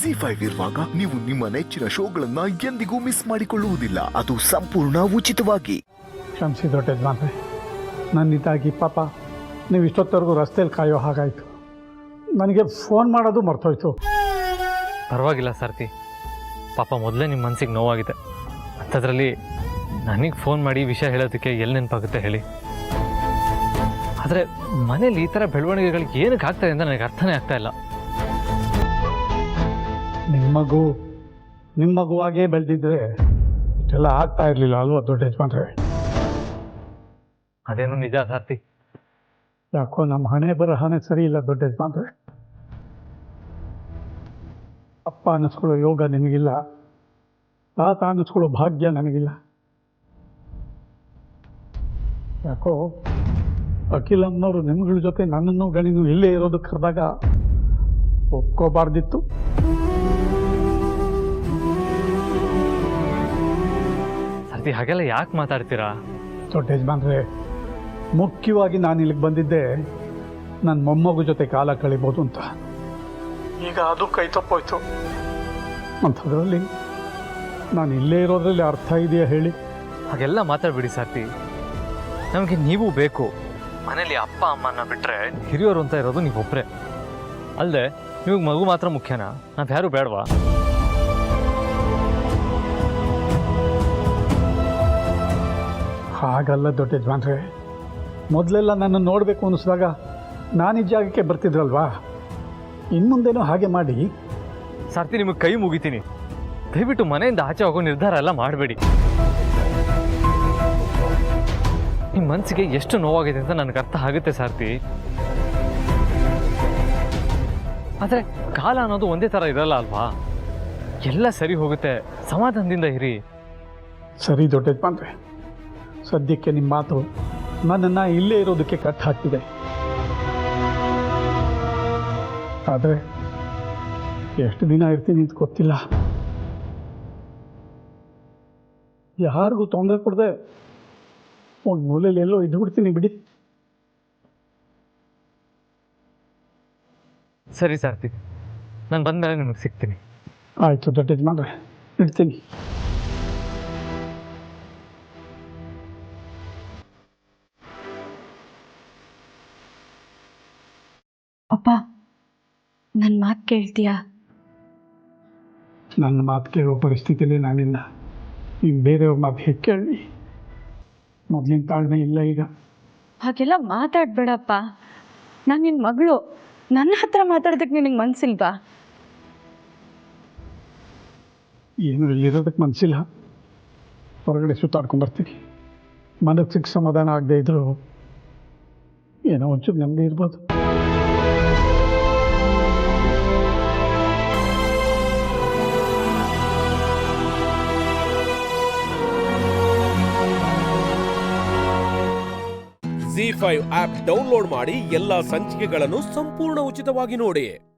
ಜಿ5 ಇರುವಾಗ ನೀವು ನಿಮ್ಮ ನೆಚ್ಚಿನ ಶೋಗಳನ್ನ ಎಂದಿಗೂ ಮಿಸ್ ಮಾಡಿಕೊಳ್ಳುವುದಿಲ್ಲ. ಅದು ಸಂಪೂರ್ಣ ಉಚಿತವಾಗಿ. ಕ್ಷಮಿಸಿ ದೊಡ್ಡ ಯಜಮಾನ್ರೆ, ನನ್ನಿಂದಾಗಿ ಪಾಪ ನೀವು ಇಷ್ಟೊತ್ತವರೆಗೂ ರಸ್ತೆಯಲ್ಲಿ ಕಾಯೋ ಹಾಗಾಯಿತು. ನನಗೆ ಫೋನ್ ಮಾಡೋದು ಮರ್ತೋಯ್ತು. ಪರವಾಗಿಲ್ಲ ಸಾರಥಿ, ಪಾಪ ಮೊದಲೇ ನಿಮ್ಮ ಮನಸ್ಸಿಗೆ ನೋವಾಗಿದೆ. ಅಂಥದ್ರಲ್ಲಿ ನನಗೆ ಫೋನ್ ಮಾಡಿ ವಿಷಯ ಹೇಳೋದಕ್ಕೆ ಎಲ್ಲಿ ನೆನಪಾಗುತ್ತೆ ಹೇಳಿ. ಆದರೆ ಮನೇಲಿ ಈ ಥರ ಬೆಳವಣಿಗೆಗಳಿಗೆ ಏನಕ್ಕೆ ಆಗ್ತಾಯಿದೆ ಅಂತ ನನಗೆ ಅರ್ಥನೇ ಆಗ್ತಾ ಇಲ್ಲ. ನಿಮ್ಮ ಮಗುವಾಗೇ ಬೆಳೆದಿದ್ರೆ ಇಷ್ಟೆಲ್ಲ ಆಗ್ತಾ ಇರಲಿಲ್ಲ ಅಲ್ವಾ ದೊಡ್ಡ ಯಜಮಾನ್ರೆ? ಅದೇನು ನಿಜ ಸಾರಥಿ. ಯಾಕೋ ನಮ್ಮ ಹಣೆ ಬರಹನೇ ಸರಿ ಇಲ್ಲ ದೊಡ್ಡ ಯಜಮಾನ್ರೆ. ಅಪ್ಪ ಅನ್ನಿಸ್ಕೊಳ್ಳೋ ಯೋಗ ನಿನಗಿಲ್ಲ, ತಾತ ಅನ್ನಿಸ್ಕೊಳ್ಳೋ ಭಾಗ್ಯ ನನಗಿಲ್ಲ. ಯಾಕೋ ಅಖಿಲಮ್ಮನವರು ನಿಮ್ಗಳ ಜೊತೆ ನನ್ನನ್ನು ಗಣಿನೂ ಇಲ್ಲೇ ಇರೋದಕ್ಕೆ ಕರೆದಾಗ ಒಪ್ಕೋಬಾರ್ದಿತ್ತು. ಸಾರಥಿ, ಹಾಗೆಲ್ಲ ಯಾಕೆ ಮಾತಾಡ್ತೀರಾ? ದೊಡ್ಡ ಯಜಮಾನ್ರೆ, ಮುಖ್ಯವಾಗಿ ನಾನು ಇಲ್ಲಿಗೆ ಬಂದಿದ್ದೆ ನನ್ನ ಮೊಮ್ಮಗು ಜೊತೆ ಕಾಲ ಕಳಿಬೋದು ಅಂತ. ಈಗ ಅದು ಕೈ ತಪ್ಪೋಯ್ತು. ಅಂಥದ್ರಲ್ಲಿ ನಾನು ಇಲ್ಲೇ ಇರೋದ್ರಲ್ಲಿ ಅರ್ಥ ಇದೆಯಾ ಹೇಳಿ? ಹಾಗೆಲ್ಲ ಮಾತಾಡ್ಬಿಡಿ ಸಾರಥಿ. ನಮಗೆ ನೀವು ಬೇಕು. ಮನೇಲಿ ಅಪ್ಪ ಅಮ್ಮನ ಬಿಟ್ಟರೆ ಹಿರಿಯರು ಅಂತ ಇರೋದು ನೀವೊಬ್ಬರೇ. ಅಲ್ಲದೆ ನಿಮಗೆ ಮಗು ಮಾತ್ರ ಮುಖ್ಯನಾ? ನಾವ್ಯಾರು ಬೇಡವಾ? ಹಾಗಲ್ಲ ದೊಡ್ಡ ಯಜಮಾನ್ರೆ, ಮೊದಲೆಲ್ಲ ನನ್ನ ನೋಡಬೇಕು ಅನ್ನಿಸಿದಾಗ ನಾನು ಈ ಜಾಗಕ್ಕೆ ಬರ್ತಿದ್ರಲ್ವಾ? ಇನ್ಮುಂದೇನೂ ಹಾಗೆ ಮಾಡಿ. ಸಾರಥಿ, ನಿಮಗೆ ಕೈ ಮುಗಿತೀನಿ. ದಯವಿಟ್ಟು ಮನೆಯಿಂದ ಆಚೆ ಹೋಗೋ ನಿರ್ಧಾರ ಎಲ್ಲ ಮಾಡಬೇಡಿ. ನಿಮ್ಮ ಮನಸ್ಸಿಗೆ ಎಷ್ಟು ನೋವಾಗಿದೆ ಅಂತ ನನಗೆ ಅರ್ಥ ಆಗುತ್ತೆ ಸಾರಥಿ. ಆದರೆ ಕಾಲ ಅನ್ನೋದು ಒಂದೇ ಥರ ಇರಲ್ಲ ಅಲ್ವಾ? ಎಲ್ಲ ಸರಿ ಹೋಗುತ್ತೆ. ಸಮಾಧಾನದಿಂದ ಇರಿ. ಸರಿ ದೊಡ್ಡ ಯಜಮಾನ್ರೆ, ಸದ್ಯಕ್ಕೆ ನಿಮ್ಮ ಮಾತು ನನ್ನನ್ನು ಇಲ್ಲೇ ಇರೋದಕ್ಕೆ ಕಟ್ ಹಾಕ್ತಿದೆ. ಆದರೆ ಎಷ್ಟು ದಿನ ಇರ್ತೀನಿ ಅಂತ ಗೊತ್ತಿಲ್ಲ. ಯಾರಿಗೂ ತೊಂದರೆ ಕೊಡದೆ ಒಂದು ಮೂಲೆಯಲ್ಲಿ ಎಲ್ಲೋ ಇದ್ದು ಬಿಡ್ತೀನಿ ಬಿಡಿ. ಸರಿ ಸಾರಥಿ, ನಾನು ಬಂದಮೇಲೆ ನಿಮಗೆ ಸಿಗ್ತೀನಿ. ಆಯಿತು ದೊಡ್ಡ ಯಜಮಾನ್ರೆ, ಇಡ್ತೀನಿ. ಅಪ್ಪ, ನನ್ನ ಮಾತು ಕೇಳ್ತೀಯಾ? ನನ್ನ ಮಾತು ಕೇಳೋ ಪರಿಸ್ಥಿತಿಯಲ್ಲಿ ನಾನಿಲ್ಲ. ಈಗ ಬೇರೆಯವ್ರ ಮಾತು ಹೇಗೆ ಕೇಳಿ? ಮೊದಲಿನ ತಾಳ್ಮೆ ಇಲ್ಲ ಈಗ. ಹಾಗೆಲ್ಲ ಮಾತಾಡಬೇಡಪ್ಪ. ನಾನು ನಿನ್ನ ಮಗಳು. ನನ್ನ ಹತ್ರ ಮಾತಾಡೋದಕ್ಕೆ ನಿನಗೆ ಮನಸ್ಸಿಲ್ವಾ? ಏನು ಇಲ್ಲಿರೋದಕ್ಕೆ ಮನಸ್ಸಿಲ್ಲ. ಹೊರಗಡೆ ಸುತ್ತಾಡ್ಕೊಂಡ್ಬರ್ತೀನಿ. ಮನಸ್ಸಿಗೆ ಸಮಾಧಾನ ಆಗದೆ ಇದ್ದರೂ ಏನೋ ಒಂಚೂರು ನೆಮ್ಮದಿ ಇರ್ಬೋದು. ಜಿ5 ಆಪ್ ಡೌನ್ಲೋಡ್ ಮಾಡಿ ಎಲ್ಲಾ ಸಂಚಿಕೆಗಳನ್ನು ಸಂಪೂರ್ಣ ಉಚಿತವಾಗಿ ನೋಡಿ.